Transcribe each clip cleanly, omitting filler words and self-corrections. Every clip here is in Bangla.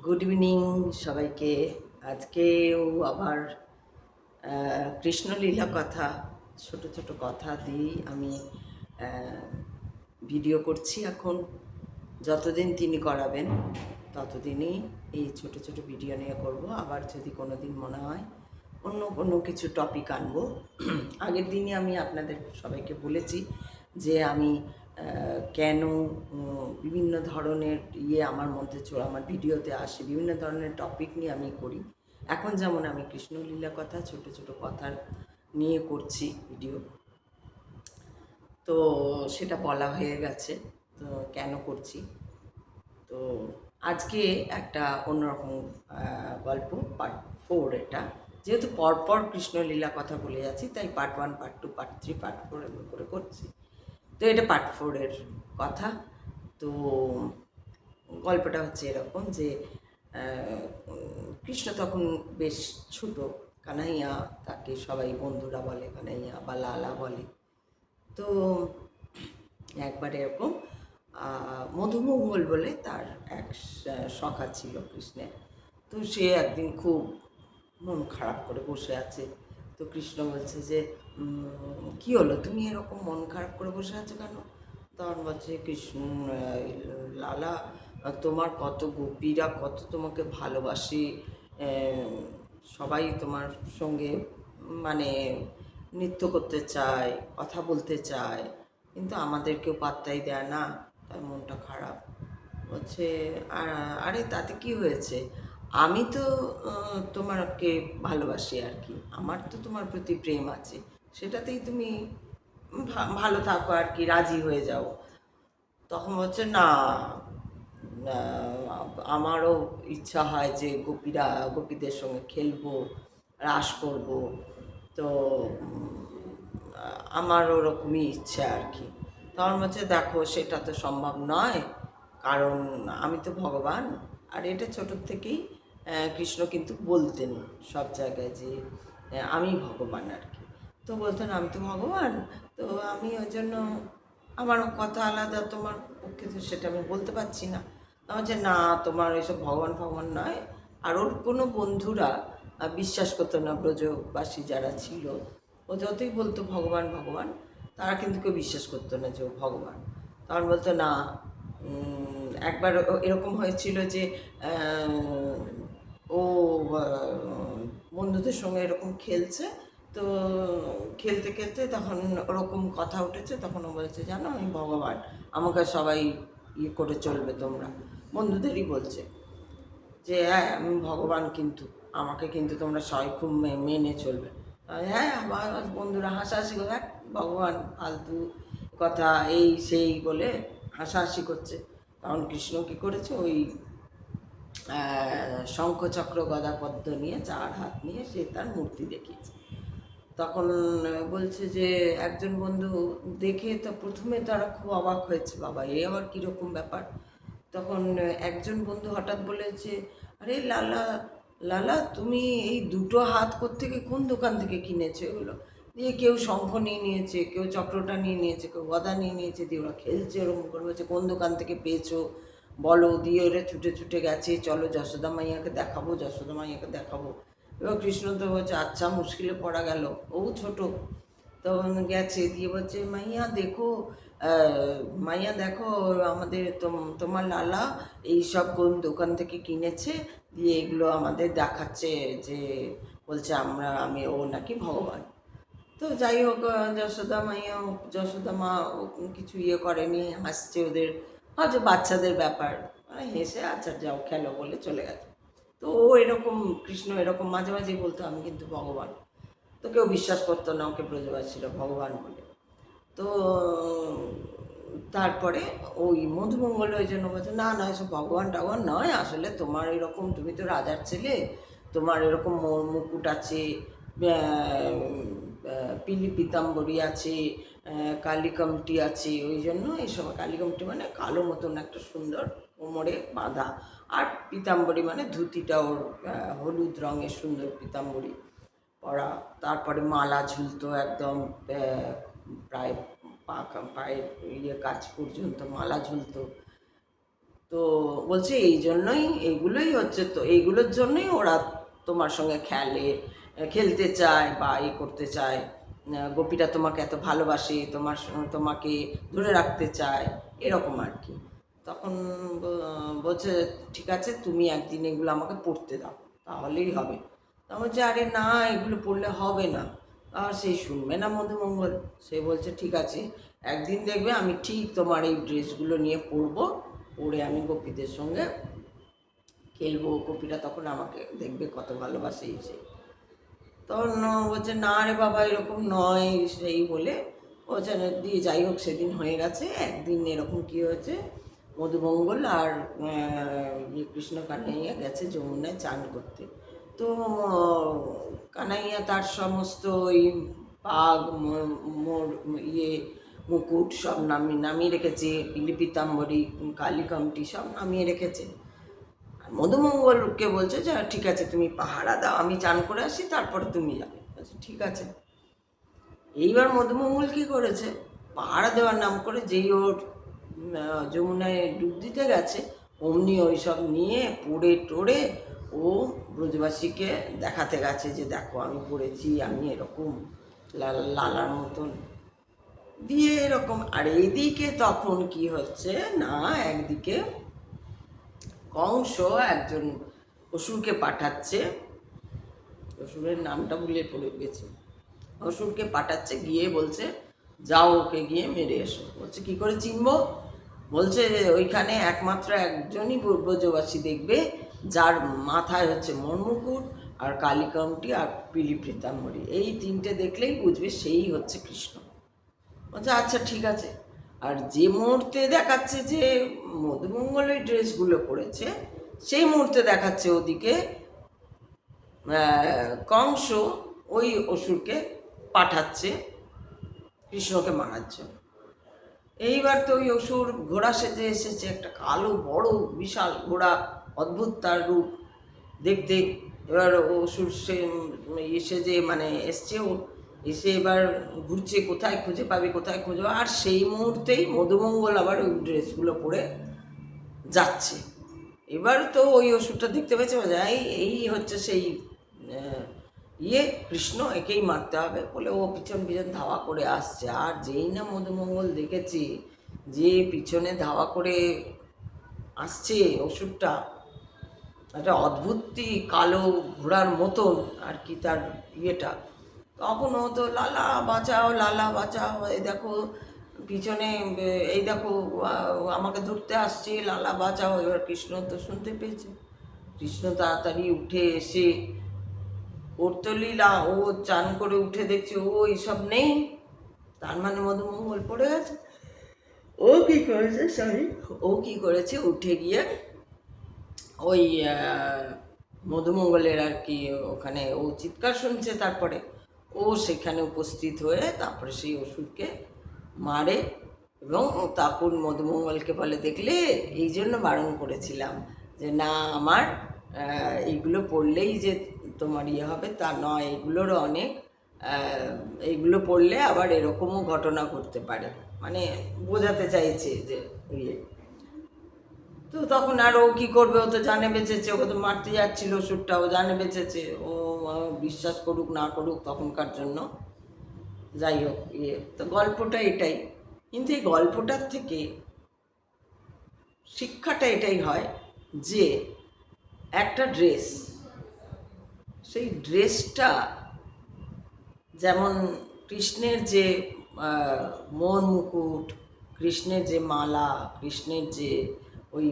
গুড ইভিনিং সবাইকে। আজকেও আবার কৃষ্ণলীলা কথা, ছোট ছোট কথা দিয়েই আমি ভিডিও করছি এখন। যতদিন তিনি করাবেন ততদিনই এই ছোট ছোট ভিডিও নিয়ে করব। আবার যদি কোনো দিন মনে হয় অন্য কোনো কিছু টপিক আনবো। আগের দিনই আমি আপনাদের সবাইকে বলেছি যে আমি কেন বিভিন্ন ধরনের আমার মধ্যে আমার ভিডিওতে আসে, বিভিন্ন ধরনের টপিক নিয়ে আমি করি। এখন যেমন আমি কৃষ্ণলীলা কথা, ছোট ছোট কথা নিয়ে করছি ভিডিও, তো সেটা বলা হয়ে গেছে। তো কেন করছি, তো আজকে একটা অন্যরকম গল্প, পার্ট 4 এটা। যেহেতু পরপর কৃষ্ণলীলা কথা বলে যাচ্ছি, তাই পার্ট 1, পার্ট 2, পার্ট 3, পার্ট 4 এমন করে করছি। তো এটা পার্ট 4-এর কথা। তো গল্পটা হচ্ছে এরকম যে কৃষ্ণ তখন বেশ ছোট। কানাইয়া তাকে সবাই বন্ধুরা বলে, কানাইয়া বা লালা বলে। তো একবার এরকম মধুমঙ্গল বলে তার এক সখা ছিল কৃষ্ণের। তো সে একদিন খুব মন খারাপ করে বসে আছে। তো কৃষ্ণ বলছে যে কী হলো, তুমি এরকম মন খারাপ করে বসে আছো কেন? তখন বলছে কৃষ্ণ, লালা, তোমার কত গোপীরা কত তোমাকে ভালোবাসে, সবাই তোমার সঙ্গে মানে নৃত্য করতে চায়, কথা বলতে চায়, কিন্তু আমাদের কেউ পাত্তাই দেয় না, তাই মনটা খারাপ। বলছে আরে তাতে কি হয়েছে, আমি তো তোমাকে ভালোবাসি আর কি, আমার তো তোমার প্রতি প্রেম আছে, সেটাতেই তুমি ভালো থাকো আর কি, রাজি হয়ে যাও। তখন বলছে না, আমারও ইচ্ছা হয় যে গোপীদের সঙ্গে খেলবো, রাস করব। তো আমার ওরকমই ইচ্ছা আর কি। তখন বলছে দেখো সেটা তো সম্ভব নয়, কারণ আমি তো ভগবান। আর এটা ছোটোর থেকেই কৃষ্ণ কিন্তু বলতেন সব জায়গায় যে আমি ভগবান আর কি। তো বলতেন আমি তো ভগবান, তো আমি ওই জন্য আমার কথা আলাদা, তোমার পক্ষে তো সেটা আমি বলতে পারছি না। আমার যে না, তোমার এইসব ভগবান ভগবান নয়। আর ওর কোনো বন্ধুরা বিশ্বাস করতো না, ব্রজবাসী যারা ছিল, ও যতই বলতো ভগবান ভগবান, তারা কিন্তু কেউ বিশ্বাস করতো না যে ও ভগবান। তখন বলতো না, একবার এরকম হয়েছিল যে ও বন্ধুদের সঙ্গে এরকম খেলছে, তো খেলতে খেলতে তখন ওরকম কথা উঠেছে, তখন ও বলেছে জানো আমি ভগবান, আমাকে সবাই করে চলবে তোমরা, বন্ধুদেরই বলছে যে হ্যাঁ আমি ভগবান, কিন্তু আমাকে কিন্তু তোমরা সবাই খুব মেনে চলবে। হ্যাঁ, আমার বন্ধুরা হাসাহাসি করে, হ্যাঁ ভগবান ফালতু কথা, এই সেই বলে হাসাহাসি করছে। তখন কৃষ্ণ কী করেছে, ওই শঙ্খ চক্র গদা পদ্ম নিয়ে 4 হাত নিয়ে সে তার মূর্তি দেখিয়েছে। তখন বলছে যে একজন বন্ধু দেখে তো প্রথমে তারা খুব অবাক হয়েছে, বাবা এ আবার কীরকম ব্যাপার। তখন একজন বন্ধু হঠাৎ বলেছে, আরে লালা, লালা তুমি এই দুটো হাত কোত্থেকে, কোন দোকান থেকে কিনেছো এগুলো? দিয়ে কেউ শঙ্খ নিয়ে নিয়েছে, কেউ চক্রটা নিয়ে নিয়েছে, কেউ গদা নিয়ে নিয়েছে, দিয়ে ওরা খেলছে ওরকম করে। বলছে কোন দোকান থেকে পেয়েছো বলো, দিয়ে ওরা ছুটে ছুটে গেছে, চলো যশোদা মাইয়াকে দেখাবো, যশোদা মাইয়াকে দেখাবো। এবার কৃষ্ণ তো বলছে আচ্ছা, মুশকিলে পড়া গেল, ও ছোট। তখন গেছে, দিয়ে বলছে মাইয়া দেখো, মাইয়া দেখো, আমাদের তোমার লালা এই সব কোন দোকান থেকে কিনেছে, দিয়ে এগুলো আমাদের দেখাচ্ছে, যে বলছে আমি ও নাকি ভগবান। তো যাই হোক, যশোদা মাইয়া, যশোদা মা কিছু করেনি, হাসছে, ওদের হয়তো বাচ্চাদের ব্যাপার, হেসে আচ্ছা যাও খেলো বলে চলে গেছে। তো ও এরকম, কৃষ্ণ এরকম মাঝে মাঝেই বলতো আমি কিন্তু ভগবান। তো কেউ বিশ্বাস করতো না ওকে, ব্রজবাসীরা ভগবান বলে। তো তারপরে ওই মধুমঙ্গল ওই জন্য বলছে না না, এসব ভগবান টগবান নয়, আসলে তোমার এরকম, তুমি তো রাজার ছেলে, তোমার এরকম মুকুট আছে, পিলি পিতাম্বরী আছে, কালিকমটি আছে, ওই জন্য এইসব, কালিকমটি মানে কালো মতন একটা সুন্দর কোমরে বাঁধা, আর পিতাম্বরী মানে ধুতিটা ওর হলুদ রঙের সুন্দর পিতাম্বরী পরা। তারপরে মালা ঝুলতো একদম প্রায় পায়ের কাছ পর্যন্ত মালা ঝুলতো। তো বলছে এই জন্যই, এইগুলোই হচ্ছে, তো এইগুলোর জন্যই ওরা তোমার সঙ্গে খেলতে চায় বা করতে চায়। গোপীরা তোমাকে এত ভালোবাসে, তোমাকে ধরে রাখতে চায়, এরকম আর কি। তখন বলছে ঠিক আছে, তুমি একদিন এগুলো আমাকে পড়তে দাও, তাহলেই হবে। তা বলছে আরে না, এগুলো পড়লে হবে না। আর সেই শুনবে না মধুমঙ্গল। সে বলছে ঠিক আছে, একদিন দেখবে আমি ঠিক তোমার এই ড্রেসগুলো নিয়ে পরবো, পরে আমি গোপীদের সঙ্গে খেলবো, গোপীরা তখন আমাকে দেখবে কত ভালোবাসে সেই। তখন বলছে না রে বাবা, এরকম নয়, সেই বলে বলছে দিয়ে যাই হোক, সেদিন হয়ে গেছে। একদিন এরকম কি হয়েছে, মধুমঙ্গল আর কৃষ্ণ কানাইয়া গেছে যমুনায় চান করতে। তো কানাইয়া তার সমস্ত ওই পাগ মুকুট সব নামিয়ে রেখেছে, পিলি পিতাম্বরী, কালিকামটি সব নামিয়ে রেখেছে। আর মধুমঙ্গলকে বলছে যে ঠিক আছে, তুমি পাহারা দাও, আমি চান করে আসি, তারপরে তুমি যাবে। বলছে ঠিক আছে। এইবার মধুমঙ্গল কী করেছে, পাহারা দেওয়ার নাম করে যেই ওর যমুনায় ডুব দিতে গেছে, অমনি ওই সব নিয়ে পড়ে টোড়ে ও ব্রজবাসীকে দেখাতে গেছে যে দেখো আমি পড়েছি, আমি এরকম লালার মতন দিয়ে এরকম। আর এইদিকে তখন কি হচ্ছে না, একদিকে কংস একজন অসুরকে পাঠাচ্ছে, অসুরের নামটা ভুলে পড়ে গেছে, অসুরকে পাঠাচ্ছে, গিয়ে বলছে যাও ওকে গিয়ে মেরে এসো। বলছে কী করে চিনবো? বলছে ওইখানে একমাত্র একজনই ব্রজবাসী দেখবে, যার মাথায় হচ্ছে মণিমুকুট আর কালিকামটি আর পিলি পীতাম্বরী, এই তিনটে দেখলেই বুঝবে সেই হচ্ছে কৃষ্ণ। বলছে আচ্ছা ঠিক আছে। আর যে মুহূর্তে দেখাচ্ছে যে মধুমঙ্গলের ড্রেসগুলো পরেছে, সেই মুহূর্তে দেখাচ্ছে ওদিকে কংস ওই অসুরকে পাঠাচ্ছে কৃষ্ণকে মারার জন্য। এইবার তো ওই অসুর ঘোড়া সেজে এসেছে, একটা কালো বড় বিশাল ঘোড়া, অদ্ভুত তার রূপ দেখতে। এবার অসুর সেজে মানে এসছে, ও এসে এবার ঘুরছে, কোথায় খুঁজে পাবে, কোথায় খুঁজে পাবে। আর সেই মুহূর্তেই মধুমঙ্গল আবার ওই ড্রেসগুলো পরে যাচ্ছে। এবার তো ওই অসুরটা দেখতে পেয়েছে, এই হচ্ছে সেই কৃষ্ণ, একেই মারতে হবে বলে ও পিছন পিছন ধাওয়া করে আসছে। আর যেই না মধুমঙ্গল দেখেছি যে পিছনে ধাওয়া করে আসছে অসুরটা, একটা অদ্ভুতই কালো ঘোড়ার মতন আর কি তার তখন ও তো লালা বাঁচাও, লালা বাঁচাও, এই দেখো পিছনে, এই দেখো আমাকে ধরতে আসছে, লালা বাঁচাও। এবার কৃষ্ণ তো শুনতে পেয়েছে, কৃষ্ণ তাড়াতাড়ি উঠে এসে ওর তো লীলা, ও চান করে উঠে দেখছে ও এইসব নেই, তার মানে মধুমঙ্গল পড়ে গেছে। ও কি করেছে, ও কি করেছে, উঠে গিয়ে ওই মধুমঙ্গলের আর কি ওখানে ও চিৎকার শুনছে, তারপরে ও সেখানে উপস্থিত হয়ে তারপরে সেই অসুরকে মারে। এবং তখন মধুমঙ্গলকে বলে দেখলে, এই জন্য বারণ করেছিলাম যে না, আমার এইগুলো পড়লেই যে তোমার হবে তা নয়, এগুলোরও অনেক, এইগুলো পড়লে আবার এরকমও ঘটনা ঘটতে পারে, মানে বোঝাতে চাইছে যে তো তখন আর ও কী করবে, ও তো জানে বেঁচেছে, ওকে তো মারতে যাচ্ছিল অসুরটা, ও জানে বেঁচেছে, ও বিশ্বাস করুক না করুক তখনকার জন্য। যাই হোক, তো গল্পটা এটাই। কিন্তু এই গল্পটার থেকে শিক্ষাটা এটাই হয় যে একটা ড্রেস, সেই ড্রেসটা যেমন কৃষ্ণের যে মন মুকুট, কৃষ্ণের যে মালা, কৃষ্ণের যে ওই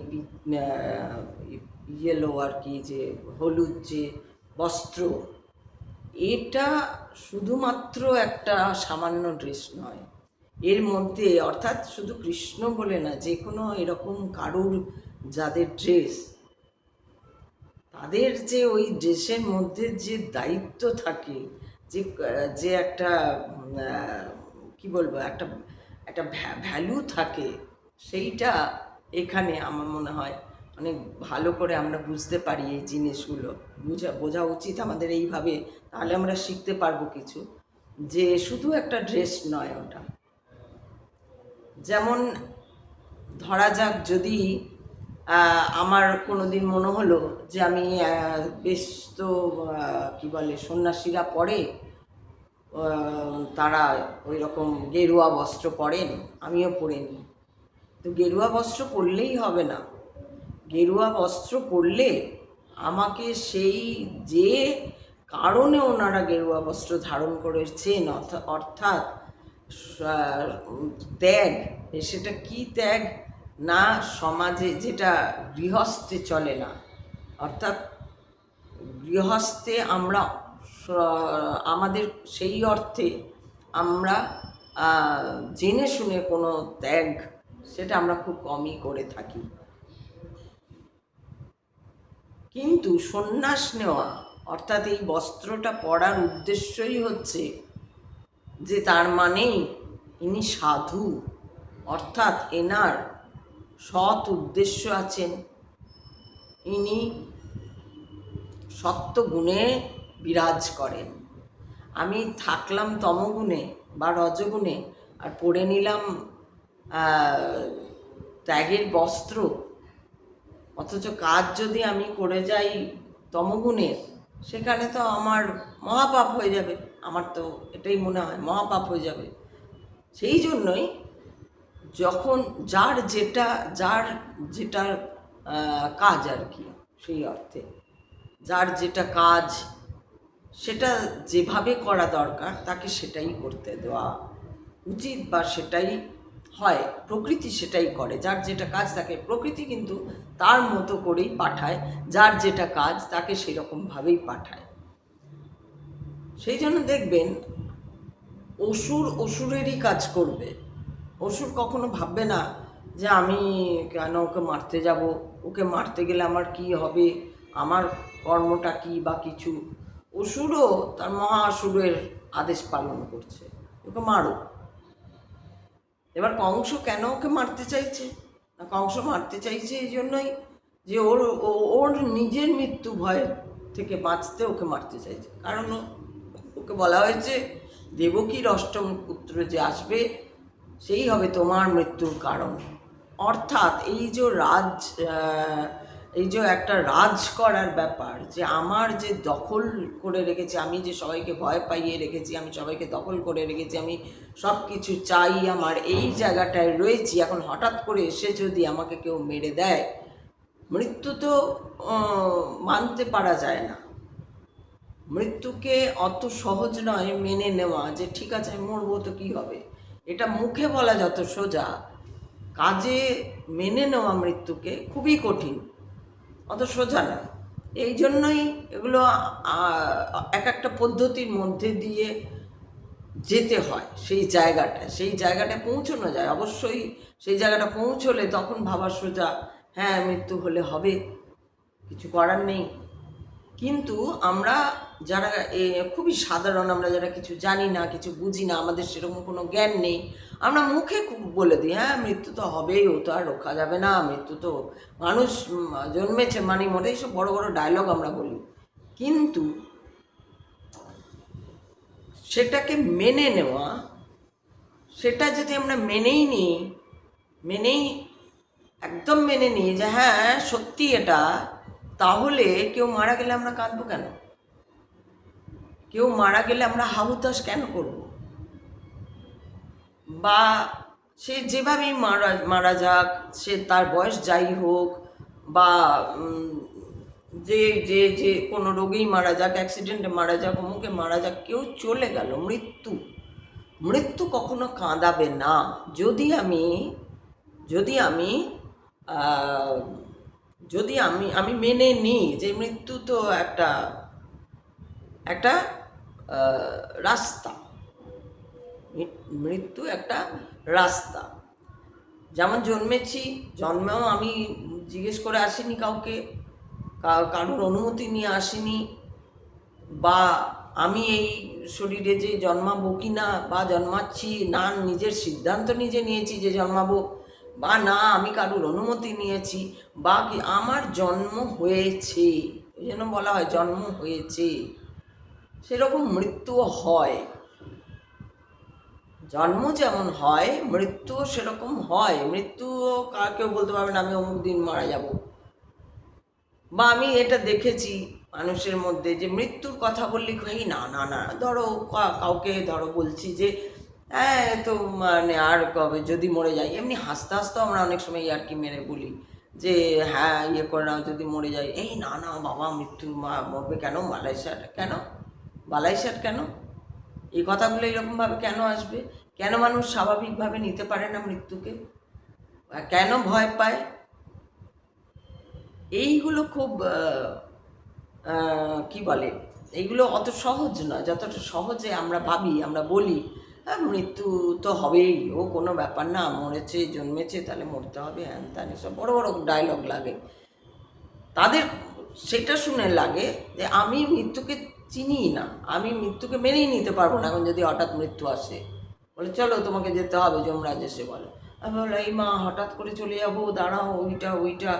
ইয়েলো আর কি, যে হলুদ যে বস্ত্র, এটা শুধুমাত্র একটা সামান্য ড্রেস নয়। এর মধ্যে অর্থাৎ শুধু কৃষ্ণ বলে না, যে কোনো এরকম কারুর যাদের ড্রেস, তাদের যে ওই ড্রেসের মধ্যে যে দায়িত্ব থাকে, যে যে একটা কি বলবো, একটা একটা ভ্যালু থাকে, সেইটা এখানে আমার মনে হয় অনেক ভালো করে আমরা বুঝতে পারি। এই জিনিসগুলো বোঝা উচিত আমাদের এইভাবে, তাহলে আমরা শিখতে পারবো কিছু, যে শুধু একটা ড্রেস নয় ওটা। যেমন ধরা যাক যদি আমার কোনো দিন মনে হলো যে আমি বেশ তো কী বলে সন্ন্যাসীরা পরে তারা ওই রকম গেরুয়া বস্ত্র পরেন, আমিও পরে নিই। তো গেরুয়া বস্ত্র পরলেই হবে না। গেরুয়া বস্ত্র পরলে আমাকে সেই যে কারণে ওনারা গেরুয়া বস্ত্র ধারণ করেছেন, অর্থাৎ ত্যাগ, সেটা কি ত্যাগ না, সমাজে যেটা গৃহস্থে চলে না, অর্থাৎ গৃহস্থে আমরা আমাদের সেই অর্থে আমরা জেনে শুনে কোনো ত্যাগ সেটা আমরা খুব কমই করে থাকি। কিন্তু সন্ন্যাস নেওয়া অর্থাৎ এই বস্ত্রটা পরার উদ্দেশ্যই হচ্ছে যে তার মানেই ইনি সাধু, অর্থাৎ এনার সৎ উদ্দেশ্য আছেন, ইনি সত্যগুণে বিরাজ করেন। আমি থাকলাম তমগুণে বা রজগুণে আর পরে নিলাম ত্যাগের বস্ত্র, অথচ কাজ যদি আমি করে যাই তমগুণের, সেখানে তো আমার মহাপাপ হয়ে যাবে। আমার তো এটাই মনে হয় মহাপাপ হয়ে যাবে। সেই জন্যই যখন যার যেটার কাজ আর কি, সেই অর্থে যার যেটা কাজ সেটা যেভাবে করা দরকার তাকে সেটাই করতে দেওয়া উচিত, বা সেটাই হয়। প্রকৃতি সেটাই করে, যার যেটা কাজ তাকে প্রকৃতি কিন্তু তার মতো করেই পাঠায়, যার যেটা কাজ তাকে সেরকমভাবেই পাঠায়। সেই জন্য দেখবেন অসুরেরই কাজ করবে। অসুর কখনো ভাববে না যে আমি কেন ওকে মারতে যাব, ওকে মারতে গেলে আমার কি হবে, আমার কর্মটা কি বা কিছু। অসুরও তার মহাসুরের আদেশ পালন করছে, ওকে মারো। এবার কংস কেন ওকে মারতে চাইছে না, কংস মারতে চাইছে এই জন্যই যে ওর নিজের মৃত্যু ভয় থেকে বাঁচতে ওকে মারতে চাইছে। কারণ ওকে বলা হয়েছে দেবকীর অষ্টম পুত্র যে আসবে সেই হবে তোমার মৃত্যুর কারণ। অর্থাৎ এই যে একটা রাজ করার ব্যাপার, যে আমার যে দখল করে রেখেছি, আমি যে সবাইকে ভয় পাইয়ে রেখেছি, আমি সবাইকে দখল করে রেখেছি, আমি সব কিছু চাই, আমার এই জায়গাটায় রয়েছি, এখন হঠাৎ করে এসে যদি আমাকে কেউ মেরে দেয়, মৃত্যু তো মানতে পারা যায় না। মৃত্যুকে অত সহজ নয় মেনে নেওয়া যে ঠিক আছে মরবো তো কী হবে। এটা মুখে বলা যত সোজা, কাজে মেনে নেওয়া মৃত্যুকে খুবই কঠিন, অত সোজা না। এই জন্যই এগুলো এক একটা পদ্ধতির মধ্যে দিয়ে যেতে হয়। সেই জায়গাটায় পৌঁছানো যায় অবশ্যই। সেই জায়গাটা পৌঁছলে তখন ভাবা সোজা, হ্যাঁ মৃত্যু হলে হবে, কিছু করার নেই। কিন্তু আমরা যারা খুবই সাধারণ, আমরা যারা কিছু জানি না, কিছু বুঝি না, আমাদের সেরকম কোনো জ্ঞান নেই, আমরা মুখে বলে দিই হ্যাঁ মৃত্যু তো হবেই, ও তো আর রক্ষা যাবে না, মৃত্যু তো মানুষ জন্মেছে মানে মরে, এইসব বড় বড় ডায়লগ আমরা বলি। কিন্তু সেটাকে মেনে নেওয়া, সেটা যদি আমরা একদম মেনে নিই যে হ্যাঁ সত্যি এটা, তাহলে কেউ মারা গেলে আমরা কাঁদবো কেন? কেউ মারা গেলে আমরা হাহুতাশ কেন করব? বা সে যেভাবেই মারা যাক, সে তার বয়স যাই হোক, বা যে যে যে কোনো রোগেই মারা যাক, অ্যাক্সিডেন্টে মারা যাক, অমুকে মারা যাক, কেউ চলে গেল, মৃত্যু কখনো কাঁদাবে না। যদি আমি মেনে নিই যে মৃত্যু তো একটা রাস্তা, মৃত্যু একটা রাস্তা। যেমন জন্মেও আমি জিজ্ঞেস করে আসিনি কাউকে, কারোর অনুমতি নিয়ে আসিনি, বা আমি এই শরীরে যে জন্মাবো কি না, বা জন্মাচ্ছি না নিজের সিদ্ধান্ত নিজে নিয়েছি যে জন্মাবো, বা না আমি কারোর অনুমতি নিয়েছি, বা কি আমার জন্ম হয়েছে, ওই জন্য বলা হয় জন্ম হয়েছে, সেরকম মৃত্যুও হয়। জন্ম যেমন হয় মৃত্যুও সেরকম হয়। মৃত্যুও কেউ বলতে পারবে না আমি অমুক দিন মারা যাব, বা আমি এটা দেখেছি মানুষের মধ্যে যে মৃত্যুর কথা বললে এই না না না, ধরো কাউকে ধরো বলছি যে হ্যাঁ তো মানে আর কবে যদি মরে যাই, এমনি হাসতে হাসতে আমরা অনেক সময় আর কি মেরে বলি যে হ্যাঁ ইয়ে করে নাও যদি মরে যাই, এই না না বাবা মৃত্যু মরবে কেন, মালয়েশিয়ার কেন, বালাইশাট কেন, এই কথাগুলো এরকমভাবে কেন আসবে? কেন মানুষ স্বাভাবিকভাবে নিতে পারে না মৃত্যুকে, কেন ভয় পায়? এইগুলো খুব কি বলে, এইগুলো অত সহজ নয় যতটা সহজে আমরা ভাবি, আমরা বলি হ্যাঁ মৃত্যু তো হবেই, ও কোনো ব্যাপার না, মরেছে জন্মেছে তাহলে মরতে হবে, হ্যান ত্যান এসব বড় বড় ডায়লগ লাগে তাদের। সেটা শুনে লাগে যে আমি মৃত্যুকে চিনি না, আমি মৃত্যুকে মেনেই নিতে পারবো না। এখন যদি হঠাৎ মৃত্যু আসে, বলে চলো তোমাকে যেতে হবে, যমরাজ এসে বলে, আমি বলো এই মা হঠাৎ করে চলে যাবো, দাঁড়াও ওইটা ওইটা,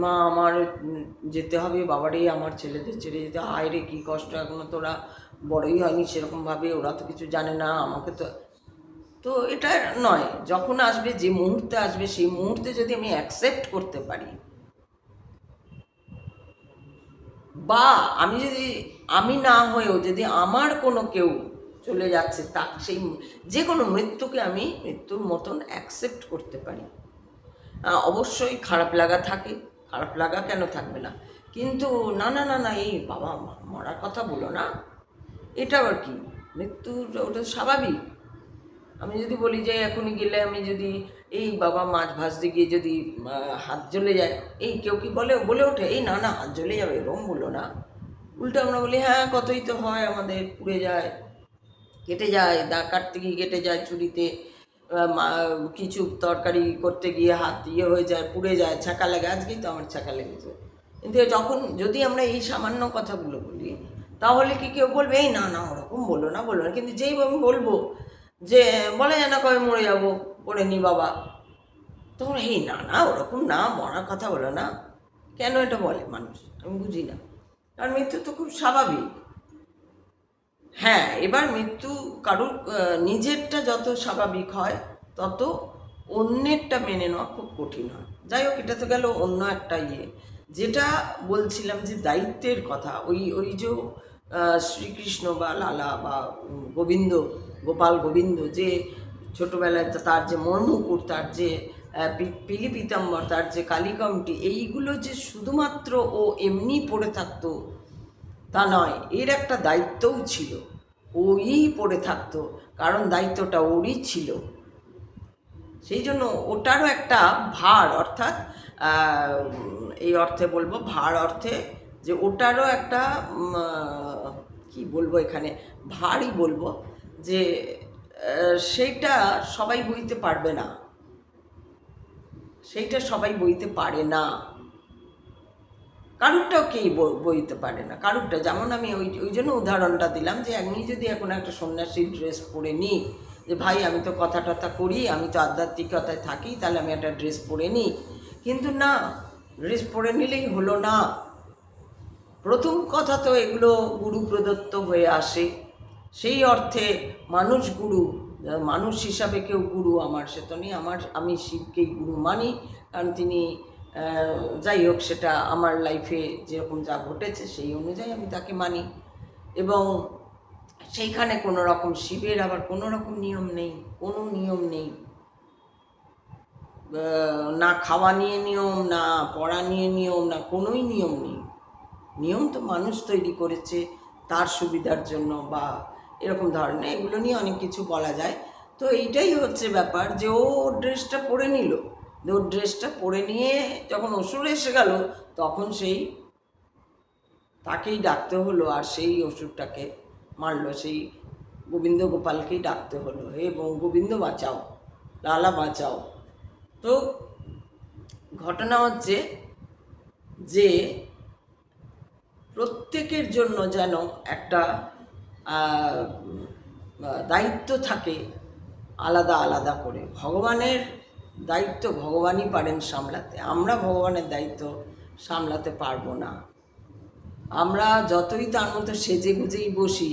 মা আমার যেতে হবে, বাবারে আমার ছেলেদের ছেড়ে যেতে, হায় রে কী কষ্ট, এখনো তোরা বড়ই হয়নি সেরকমভাবে, ওরা তো কিছু জানে না, আমাকে তো তো এটা নয়। যখন আসবে, যে মুহূর্তে আসবে, সেই মুহূর্তে যদি আমি অ্যাকসেপ্ট করতে পারি, বা আমি যদি, আমি না হয়েও যদি আমার কোনো কেউ চলে যাচ্ছে, তা সেই যে কোনো মৃত্যুকে আমি মৃত্যুর মতন অ্যাকসেপ্ট করতে পারি। অবশ্যই খারাপ লাগা থাকে, খারাপ লাগা কেন থাকবে না, কিন্তু না না না না এই বাবা মরার কথা বলো না, এটা আবার কি, মৃত্যুর ওটা স্বাভাবিক। আমি যদি বলি যে এখনই গেলে আমি যদি এই বাবা মাছ ভাজতে গিয়ে যদি হাত জ্বলে যায়, এই কেউ কি বলে বলে ওঠে এই না না হাত জ্বলে যাবে, এরকম বলো না। উল্টো আমরা বলি হ্যাঁ কতই তো হয় আমাদের, পুড়ে যায়, কেটে যায়, দা কাটতে গিয়ে কেটে যায়, ছুরিতে কিছু তরকারি করতে গিয়ে হাত ইয়ে হয়ে যায়, পুড়ে যায়, ছ্যাঁকা লাগে, আজকেই তো আমার ছ্যাঁকা লেগেছে। কিন্তু যখন যদি আমরা এই সামান্য কথাগুলো বলি, তাহলে কি কেউ বলবে এই না না ওরকম বলো না বলো না, কিন্তু যেই আমি বলবো যে বলা যায় না কবে মরে যাবো, পড়ে নি বাবা, তখন এই না না ওরকম না, মরার কথা বলো না, কেন এটা বলে মানুষ আমি বুঝি না। কারণ মৃত্যু তো খুব স্বাভাবিক। হ্যাঁ, এবার মৃত্যু কারুর নিজেরটা যত স্বাভাবিক হয়, তত অন্যেরটা মেনে নেওয়া খুব কঠিন হয়। যাই হোক, এটা তো গেল অন্য একটা ইয়ে। যেটা বলছিলাম যে দায়িত্বের কথা, ওই ওই যে শ্রীকৃষ্ণ বা লালা বা গোবিন্দ, গোপাল গোবিন্দ, যে ছোটোবেলায় তার যে মর্মুকুট, তার যে পিলি পিতাম্বর, তার যে কালিকমটি, এইগুলো যে শুধুমাত্র ও এমনি পড়ে থাকতো তা নয়, এর একটা দায়িত্বও ছিল, ওই পড়ে থাকতো, কারণ দায়িত্বটা ওরই ছিল। সেই জন্য ওটারও একটা ভার, অর্থাৎ এই অর্থে বলবো, ভার অর্থে যে ওটারও একটা কি বলবো এখানে, ভারই বলবো, যে সেইটা সবাই বইতে পারবে না, সেইটা সবাই বইতে পারে না, কারুরটাও কেই বইতে পারে না, কারুরটা। যেমন আমি ওই ওই জন্য উদাহরণটা দিলাম যে আমি যদি এখন একটা সন্ন্যাসীর ড্রেস পরে নিই, যে ভাই আমি তো কথা টথা করি, আমি তো আধ্যাত্মিকতায় থাকি, তাহলে আমি একটা ড্রেস পরে নিই, কিন্তু না, ড্রেস পরে নিলেই হলো না। প্রথম কথা তো এগুলো গুরু প্রদত্ত হয়ে আসে, সেই অর্থে মানুষ গুরু, মানুষ হিসাবে কেউ গুরু আমার সে তো নেই, আমি শিবকেই গুরু মানি, কারণ তিনি যাই হোক সেটা আমার লাইফে যেরকম যা ঘটেছে সেই অনুযায়ী আমি তাকে মানি, এবং সেইখানে কোনো রকম শিবের আবার কোনো রকম নিয়ম নেই, কোনো নিয়ম নেই, না খাওয়া নিয়ে নিয়ম, না পড়া নিয়ে নিয়ম, না কোনোই নিয়ম নেই। নিয়ম তো মানুষ তৈরি করেছে তার সুবিধার জন্য, বা এরকম ধরনের, এগুলো নিয়ে অনেক কিছু বলা যায়। তো এইটাই হচ্ছে ব্যাপার, যে ও ড্রেসটা পরে নিল, ওর ড্রেসটা পরে নিয়ে যখন অসুর এসে গেল, তখন সেই তাকেই ডাকতে হলো, আর সেই অসুরটাকে মারলো, সেই গোবিন্দ গোপালকেই ডাকতে হলো, এবং গোবিন্দ বাঁচাও, লালা বাঁচাও। তো ঘটনা হচ্ছে যে প্রত্যেকের জন্য যেন একটা দায়িত্ব থাকে আলাদা আলাদা করে। ভগবানের দায়িত্ব ভগবানই পারেন সামলাতে, আমরা ভগবানের দায়িত্ব সামলাতে পারবো না। আমরা যতই তার মতো সেজে গুজেই বসি,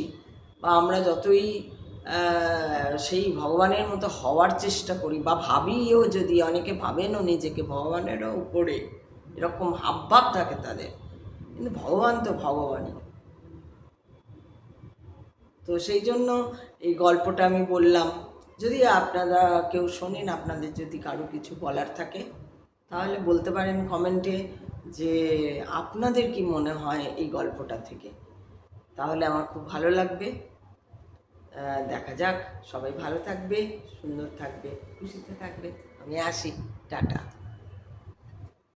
বা আমরা যতই সেই ভগবানের মতো হওয়ার চেষ্টা করি বা ভাবিও, যদি অনেকে ভাবেনও নিজেকে ভগবানেরও উপরে, এরকম হাবভাব থাকে তাদের, কিন্তু ভগবান তো ভগবানই। তো সেই জন্য এই গল্পটা আমি বললাম। যদি আপনারা কেউ শোনেন, আপনাদের যদি কারো কিছু বলার থাকে তাহলে বলতে পারেন কমেন্টে যে আপনাদের কি মনে হয় এই গল্পটা থেকে, তাহলে আমার খুব ভালো লাগবে। দেখা যাক, সবাই ভালো থাকবে, সুন্দর থাকবে, খুশিতে থাকবে। আমি আসি, টাটা।